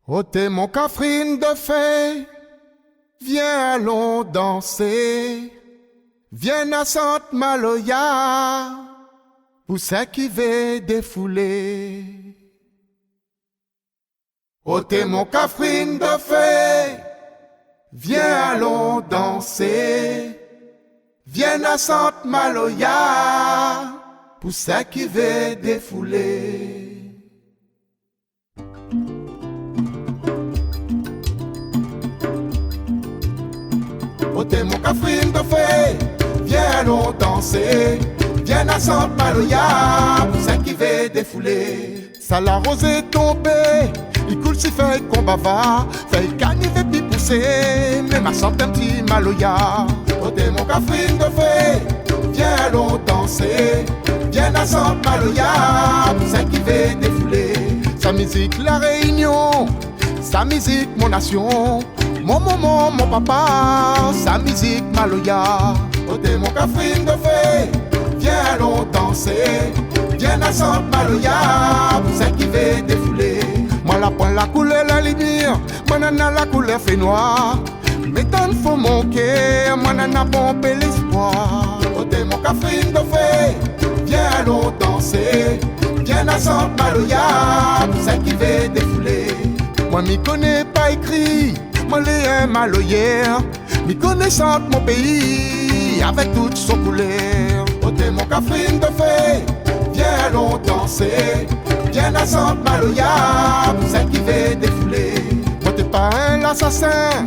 Ôtez mon cafrine de fée, viens allons danser. Viens à Sainte Maloya, pour ceux qui veulent défouler. Ôtez mon cafrine de fée, viens allons danser. Viens à Sainte Maloya, pour ceux qui veulent défouler. Ôtez mon cafrine de fée, viens allons danser. Viens à Sainte Maloya, pour ceux qui veulent défouler. Ça la rose est tombée, il coule si fait qu'on bava. Fait caniver puis pousser, même à Sainte un petit Maloya. Ôtez mon cafrine de fée, viens allons danser. Viens à Sainte Maloya, pour ceux qui veulent défouler. Sa musique la réunion, sa musique mon nation. Mon maman, mon papa, sa musique Maloya. Ôtez mon cafrine de fée, viens allons danser. Viens à Sainte Maloya, pour ceux qui veulent défouler. Moi la prends la couleur, la lumière, moi nana la couleur fait noir. M'étonne faut mon cœur, moi nana pomper l'espoir. Ôtez mon cafrine de fée, viens allons danser. Viens à Sainte Maloya, pour ceux qui veulent défouler. Moi m'y connais pas écrit, moi les un maloyère, m'y connaissant mon pays, avec toute son couleur. Ôtez mon cafrine de fée, viens allons danser. Viens à Sainte Maloya, pour ceux qui veulent défouler. Moi t'es pas un assassin,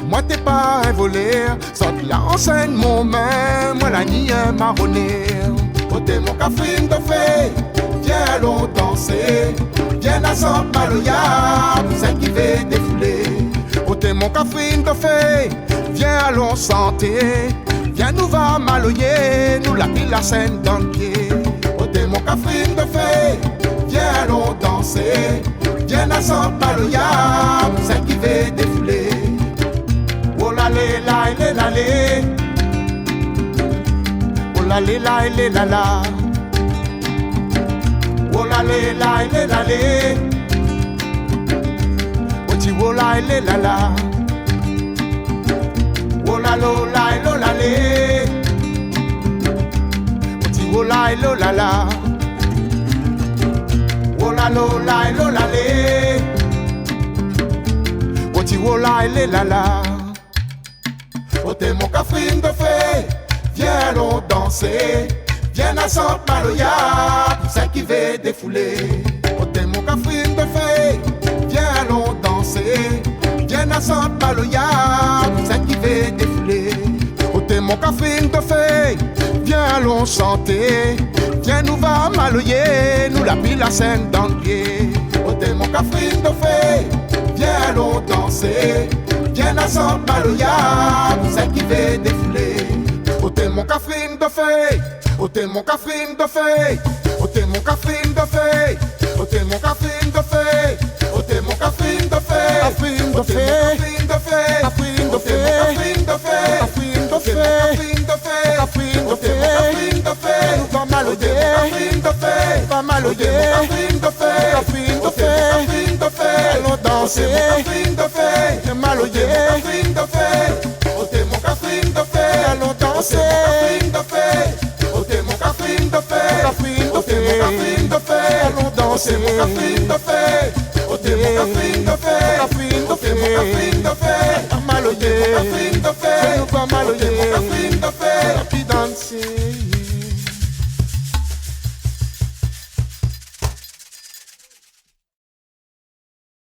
moi t'es pas un voleur. Saute la enseigne mon main, moi la nie un marronnier. Ôtez mon cafrine de fée, viens allons danser. Viens à Sainte Maloya, pour ceux qui veulent défouler. Ôtez mon cafrine de fée, viens allons santé. Viens nous va maloyer, nous la pile la scène dans le pied. Ôtez mon cafrine de fée, viens allons danser. Viens à Sainte Maloya, pour ceux qui veulent défouler. Oh la la la la la, oh la la la la la, oh la la la la la, oh ti oh la la la, oh la lo la lo la la, oh ti oh la la la, oh la lo la lo la la, oh ti oh la la la. Ôtez mon cafrine de fée, viens allons danser. Viens à Sainte Maloya, pour ceux qui veulent défouler. Ôtez mon cafrine de fée, viens allons danser. Viens à Sainte Maloya, pour ceux qui veulent défouler. Ôtez mon cafrine de fée, viens allons chanter. Viens nous va maloyer, nous la pile la scène dans le pied. Ôtez mon cafrine de fée, viens allons danser. Viens à Sainte Maloya, pour ceux qui veulent défouler. Ôtez mon cafrine de fée, ôtez mon cafrine de fée, ôtez mon cafrine de fée, ôtez mon cafrine de fée, ôtez mon cafrine de fée, cafrine de fée, cafrine de fée, cafrine de fée, cafrine de fée, cafrine de fée, cafrine de fée, cafrine de fée, nous va maloyer, cafrine de fée, va maloyer, cafrine de fée, cafrine de fée, cafrine de fée, allons danser, cafrine de fée, maloyer, cafrine de fée, ôtez mon cafrine de fée, allons danser, cafrine de fée. Ôtez mon cafrine de fée, cafrine de fée, cafrine de fée, allons danser mon cafrine de fée. Ôtez mon cafrine de fée, cafrine de fée, mon cafrine de fée, maloyer, cafrine de fée, nous va maloyer, mon cafrine de fée, puis danser.